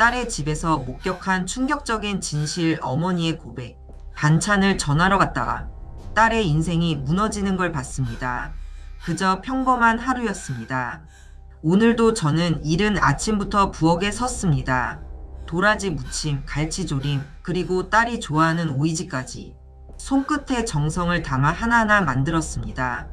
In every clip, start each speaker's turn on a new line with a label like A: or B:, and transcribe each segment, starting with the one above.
A: 딸의 집에서 목격한 충격적인 진실. 어머니의 고백. 반찬을 전하러 갔다가 딸의 인생이 무너지는 걸 봤습니다. 그저 평범한 하루였습니다. 오늘도 저는 이른 아침부터 부엌에 섰습니다. 도라지 무침, 갈치조림, 그리고 딸이 좋아하는 오이지까지 손끝에 정성을 담아 하나하나 만들었습니다.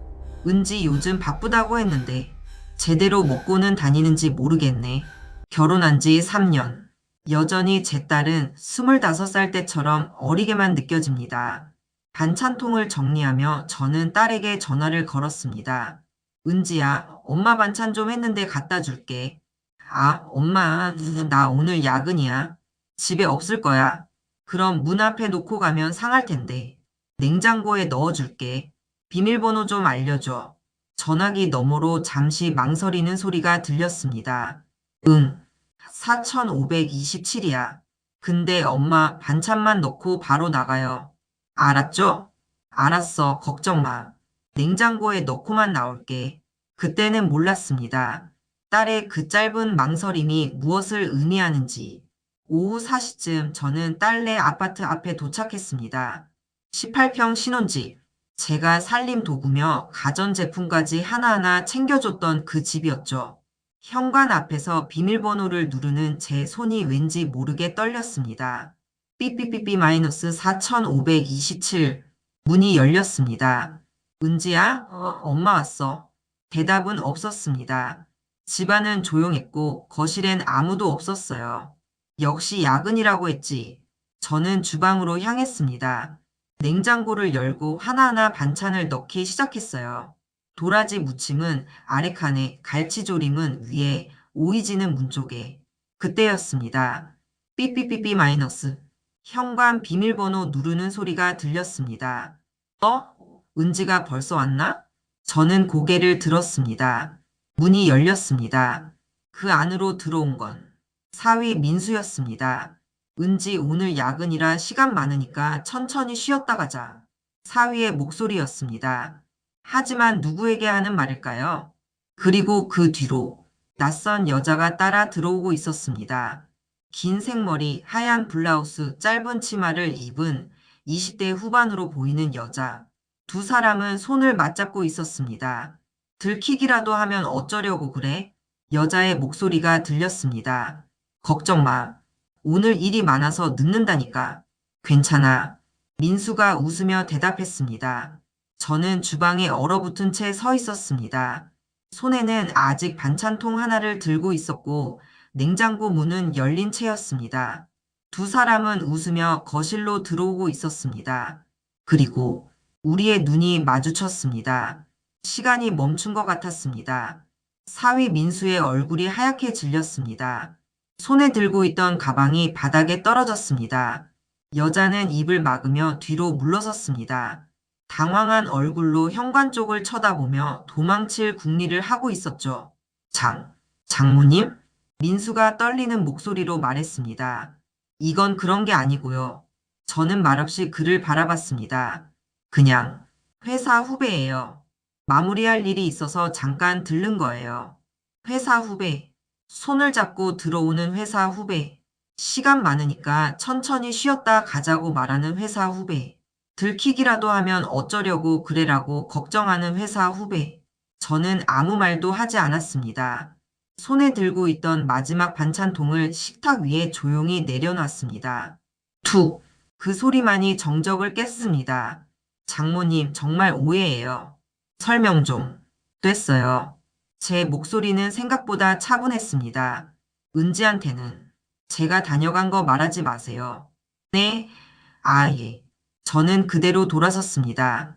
A: 은지 요즘 바쁘다고 했는데 제대로 먹고는 다니는지 모르겠네. 결혼한 지 3년. 여전히 제 딸은 25살 때처럼 어리게만 느껴집니다. 반찬통을 정리하며 저는 딸에게 전화를 걸었습니다. 은지야, 엄마 반찬 좀 했는데 갖다 줄게. 아, 엄마, 나 오늘 야근이야. 집에 없을 거야. 그럼 문 앞에 놓고 가면 상할 텐데. 냉장고에 넣어줄게. 비밀번호 좀 알려줘. 전화기 너머로 잠시 망설이는 소리가 들렸습니다. 응, 4527이야. 근데 엄마 반찬만 넣고 바로 나가요. 알았죠? 알았어. 걱정 마. 냉장고에 넣고만 나올게. 그때는 몰랐습니다. 딸의 그 짧은 망설임이 무엇을 의미하는지. 오후 4시쯤 저는 딸네 아파트 앞에 도착했습니다. 18평 신혼집. 제가 살림 도구며 가전제품까지 하나하나 챙겨줬던 그 집이었죠. 현관 앞에서 비밀번호를 누르는 제 손이 왠지 모르게 떨렸습니다. 삐삐삐삐 마이너스 4527. 문이 열렸습니다. 은지야, 엄마 왔어. 대답은 없었습니다. 집안은 조용했고 거실엔 아무도 없었어요. 역시 야근이라고 했지. 저는 주방으로 향했습니다. 냉장고를 열고 하나하나 반찬을 넣기 시작했어요. 도라지 무침은 아래 칸에, 갈치조림은 위에, 오이지는 문 쪽에. 그때였습니다. 삐삐삐삐 마이너스. 현관 비밀번호 누르는 소리가 들렸습니다. 은지가 벌써 왔나? 저는 고개를 들었습니다. 문이 열렸습니다. 그 안으로 들어온 건 사위 민수였습니다. 은지 오늘 야근이라 시간 많으니까 천천히 쉬었다 가자. 사위의 목소리였습니다. 하지만 누구에게 하는 말일까요? 그리고 그 뒤로 낯선 여자가 따라 들어오고 있었습니다. 긴 생머리, 하얀 블라우스, 짧은 치마를 입은 20대 후반으로 보이는 여자. 두 사람은 손을 맞잡고 있었습니다. 들키기라도 하면 어쩌려고 그래? 여자의 목소리가 들렸습니다. 걱정 마. 오늘 일이 많아서 늦는다니까. 괜찮아. 민수가 웃으며 대답했습니다. 저는 주방에 얼어붙은 채 서 있었습니다. 손에는 아직 반찬통 하나를 들고 있었고 냉장고 문은 열린 채였습니다. 두 사람은 웃으며 거실로 들어오고 있었습니다. 그리고 우리의 눈이 마주쳤습니다. 시간이 멈춘 것 같았습니다. 사위 민수의 얼굴이 하얗게 질렸습니다. 손에 들고 있던 가방이 바닥에 떨어졌습니다. 여자는 입을 막으며 뒤로 물러섰습니다. 당황한 얼굴로 현관 쪽을 쳐다보며 도망칠 궁리를 하고 있었죠. 장모님? 민수가 떨리는 목소리로 말했습니다. 이건 그런 게 아니고요. 저는 말없이 그를 바라봤습니다. 그냥 회사 후배예요. 마무리할 일이 있어서 잠깐 들른 거예요. 회사 후배. 손을 잡고 들어오는 회사 후배. 시간 많으니까 천천히 쉬었다 가자고 말하는 회사 후배. 들키기라도 하면 어쩌려고 그래라고 걱정하는 회사 후배. 저는 아무 말도 하지 않았습니다. 손에 들고 있던 마지막 반찬통을 식탁 위에 조용히 내려놨습니다. 툭! 그 소리만이 정적을 깼습니다. 장모님, 정말 오해예요. 설명 좀. 됐어요. 제 목소리는 생각보다 차분했습니다. 은지한테는 제가 다녀간 거 말하지 마세요. 네? 아, 예. 저는 그대로 돌아섰습니다.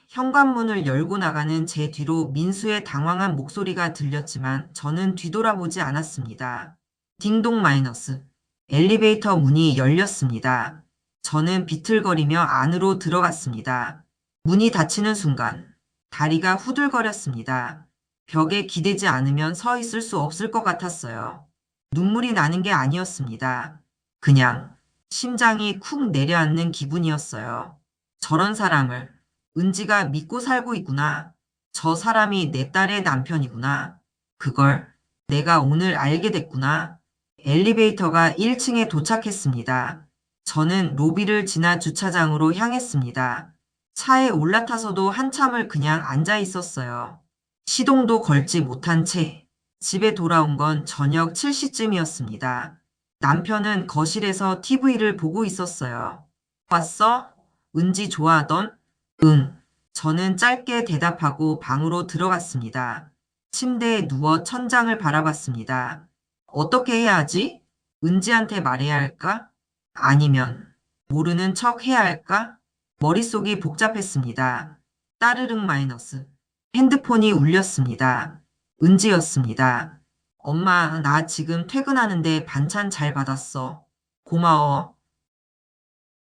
A: 현관문을 열고 나가는 제 뒤로 민수의 당황한 목소리가 들렸지만 저는 뒤돌아보지 않았습니다. 딩동 마이너스. 엘리베이터 문이 열렸습니다. 저는 비틀거리며 안으로 들어갔습니다. 문이 닫히는 순간 다리가 후들거렸습니다. 벽에 기대지 않으면 서 있을 수 없을 것 같았어요. 눈물이 나는 게 아니었습니다. 그냥 심장이 쿵 내려앉는 기분이었어요. 저런 사람을 은지가 믿고 살고 있구나. 저 사람이 내 딸의 남편이구나. 그걸 내가 오늘 알게 됐구나. 엘리베이터가 1층에 도착했습니다. 저는 로비를 지나 주차장으로 향했습니다. 차에 올라타서도 한참을 그냥 앉아 있었어요. 시동도 걸지 못한 채 집에 돌아온 건 저녁 7시쯤이었습니다. 남편은 거실에서 TV를 보고 있었어요. 왔어? 은지 좋아하던? 응. 저는 짧게 대답하고 방으로 들어갔습니다. 침대에 누워 천장을 바라봤습니다. 어떻게 해야 하지? 은지한테 말해야 할까? 아니면 모르는 척 해야 할까? 머릿속이 복잡했습니다. 따르릉 마이너스. 핸드폰이 울렸습니다. 은지였습니다. 엄마, 나 지금 퇴근하는데 반찬 잘 받았어. 고마워.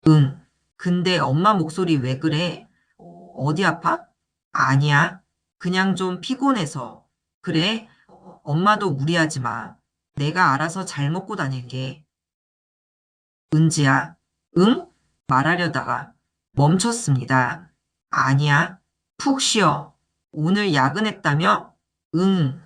A: 응. 근데 엄마 목소리 왜 그래? 어디 아파? 아니야. 그냥 좀 피곤해서. 그래? 엄마도 무리하지 마. 내가 알아서 잘 먹고 다닐게. 은지야. 응? 말하려다가 멈췄습니다. 아니야. 푹 쉬어. 오늘 야근했다며? 응.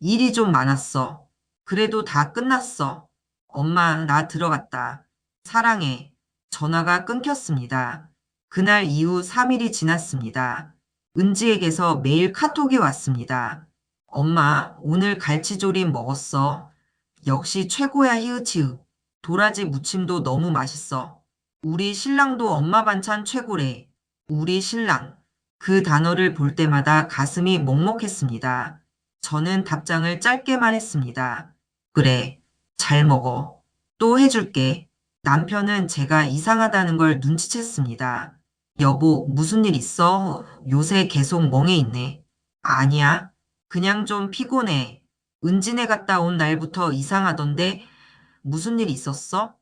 A: 일이 좀 많았어. 그래도 다 끝났어. 엄마, 나 들어갔다. 사랑해. 전화가 끊겼습니다. 그날 이후 3일이 지났습니다. 은지에게서 매일 카톡이 왔습니다. 엄마, 오늘 갈치조림 먹었어. 역시 최고야, 히읗히읗. 도라지 무침도 너무 맛있어. 우리 신랑도 엄마 반찬 최고래. 우리 신랑. 그 단어를 볼 때마다 가슴이 먹먹했습니다. 저는 답장을 짧게만 했습니다. 그래, 잘 먹어. 또 해줄게. 남편은 제가 이상하다는 걸 눈치챘습니다. 여보, 무슨 일 있어? 요새 계속 멍해 있네. 아니야. 그냥 좀 피곤해. 은진에 갔다 온 날부터 이상하던데 무슨 일 있었어?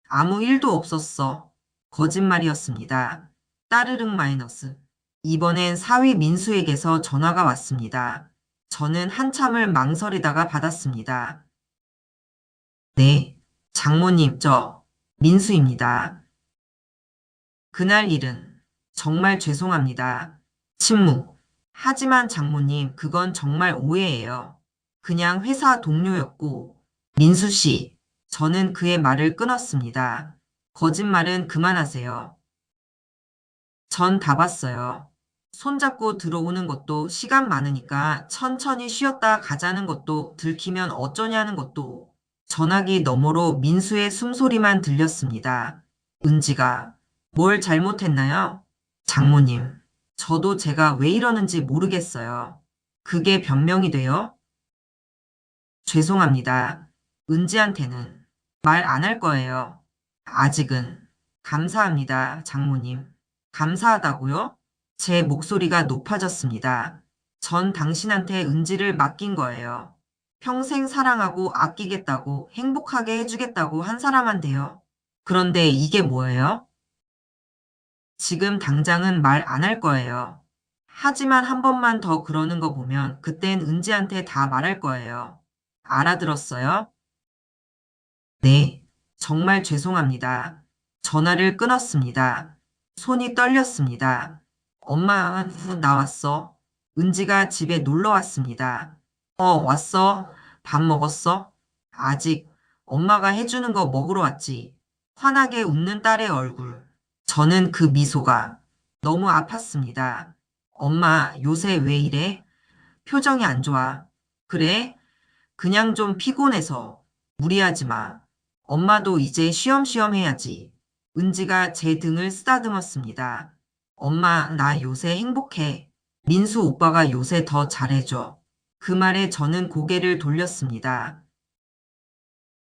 A: 아무 일도 없었어. 거짓말이었습니다. 따르릉 마이너스. 이번엔 사위 민수에게서 전화가 왔습니다. 저는 한참을 망설이다가 받았습니다. 네, 장모님, 민수입니다. 그날 일은 정말 죄송합니다. 침묵. 하지만 장모님, 그건 정말 오해예요. 그냥 회사 동료였고, 민수 씨, 저는 그의 말을 끊었습니다. 거짓말은 그만하세요. 전 다 봤어요. 손잡고 들어오는 것도 시간 많으니까 천천히 쉬었다 가자는 것도 들키면 어쩌냐는 것도 전화기 너머로 민수의 숨소리만 들렸습니다. 은지가 뭘 잘못했나요? 장모님, 저도 제가 왜 이러는지 모르겠어요. 그게 변명이 돼요? 죄송합니다. 은지한테는 말 안 할 거예요. 아직은. 감사합니다, 장모님. 감사하다고요? 제 목소리가 높아졌습니다. 전 당신한테 은지를 맡긴 거예요. 평생 사랑하고 아끼겠다고 행복하게 해주겠다고 한 사람한테요. 그런데 이게 뭐예요? 지금 당장은 말 안 할 거예요. 하지만 한 번만 더 그러는 거 보면 그땐 은지한테 다 말할 거예요. 알아들었어요? 네, 정말 죄송합니다. 전화를 끊었습니다. 손이 떨렸습니다. 엄마, 나왔어. 은지가 집에 놀러 왔습니다. 왔어? 밥 먹었어? 아직 엄마가 해주는 거 먹으러 왔지. 환하게 웃는 딸의 얼굴. 저는 그 미소가 너무 아팠습니다. 엄마, 요새 왜 이래? 표정이 안 좋아. 그래? 그냥 좀 피곤해서. 무리하지 마. 엄마도 이제 쉬엄쉬엄 해야지. 은지가 제 등을 쓰다듬었습니다. 엄마, 나 요새 행복해. 민수 오빠가 요새 더 잘해줘. 그 말에 저는 고개를 돌렸습니다.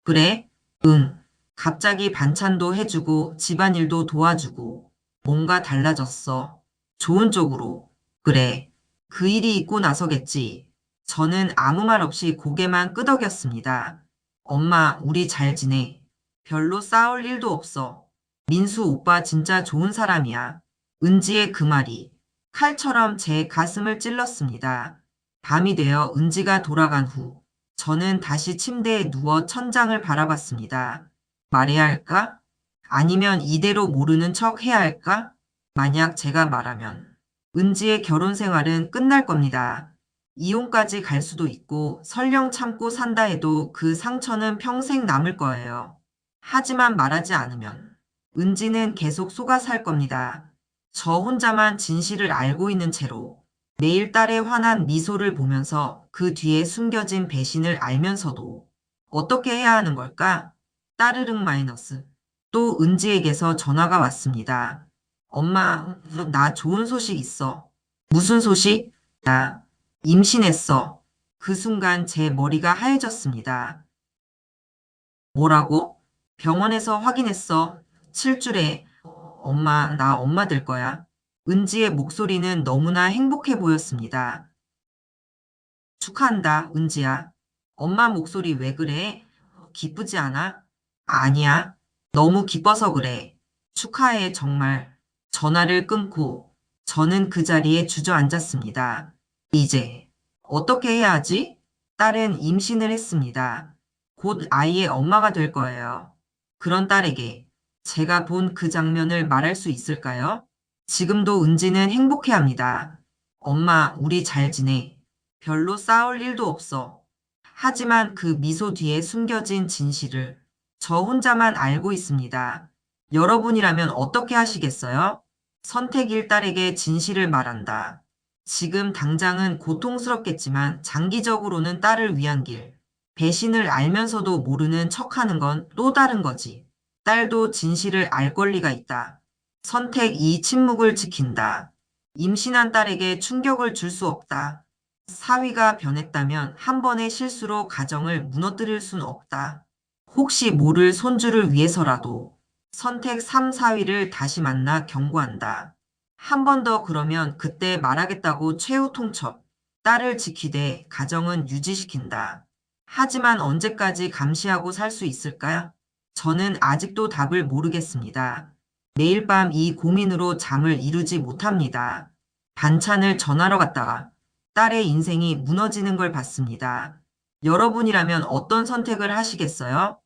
A: 그래? 응. 갑자기 반찬도 해주고 집안일도 도와주고 뭔가 달라졌어. 좋은 쪽으로. 그래. 그 일이 있고 나서겠지. 저는 아무 말 없이 고개만 끄덕였습니다. 엄마, 우리 잘 지내. 별로 싸울 일도 없어. 민수 오빠 진짜 좋은 사람이야. 은지의 그 말이 칼처럼 제 가슴을 찔렀습니다. 밤이 되어 은지가 돌아간 후 저는 다시 침대에 누워 천장을 바라봤습니다. 말해야 할까? 아니면 이대로 모르는 척 해야 할까? 만약 제가 말하면 은지의 결혼 생활은 끝날 겁니다. 이혼까지 갈 수도 있고 설령 참고 산다 해도 그 상처는 평생 남을 거예요. 하지만 말하지 않으면 은지는 계속 속아 살 겁니다. 저 혼자만 진실을 알고 있는 채로 매일 딸의 환한 미소를 보면서 그 뒤에 숨겨진 배신을 알면서도 어떻게 해야 하는 걸까? 따르릉 마이너스. 또 은지에게서 전화가 왔습니다. 엄마, 나 좋은 소식 있어. 무슨 소식? 나 임신했어. 그 순간 제 머리가 하얘졌습니다. 뭐라고? 병원에서 확인했어. 7주래. 엄마, 나 엄마 될 거야. 은지의 목소리는 너무나 행복해 보였습니다. 축하한다, 은지야. 엄마 목소리 왜 그래? 기쁘지 않아? 아니야. 너무 기뻐서 그래. 축하해, 정말. 전화를 끊고 저는 그 자리에 주저앉았습니다. 이제 어떻게 해야 하지? 딸은 임신을 했습니다. 곧 아이의 엄마가 될 거예요. 그런 딸에게 제가 본 그 장면을 말할 수 있을까요? 지금도 은지는 행복해 합니다. 엄마, 우리 잘 지내. 별로 싸울 일도 없어. 하지만 그 미소 뒤에 숨겨진 진실을 저 혼자만 알고 있습니다. 여러분이라면 어떻게 하시겠어요? 선택일 딸에게 진실을 말한다. 지금 당장은 고통스럽겠지만 장기적으로는 딸을 위한 길. 배신을 알면서도 모르는 척하는 건 또 다른 거지. 딸도 진실을 알 권리가 있다. 선택 2, 침묵을 지킨다. 임신한 딸에게 충격을 줄 수 없다. 사위가 변했다면 한 번의 실수로 가정을 무너뜨릴 순 없다. 혹시 모를 손주를 위해서라도 선택 3, 4위를 다시 만나 경고한다. 한 번 더 그러면 그때 말하겠다고 최후 통첩. 딸을 지키되 가정은 유지시킨다. 하지만 언제까지 감시하고 살 수 있을까? 저는 아직도 답을 모르겠습니다. 매일 밤 이 고민으로 잠을 이루지 못합니다. 반찬을 전하러 갔다가 딸의 인생이 무너지는 걸 봤습니다. 여러분이라면 어떤 선택을 하시겠어요?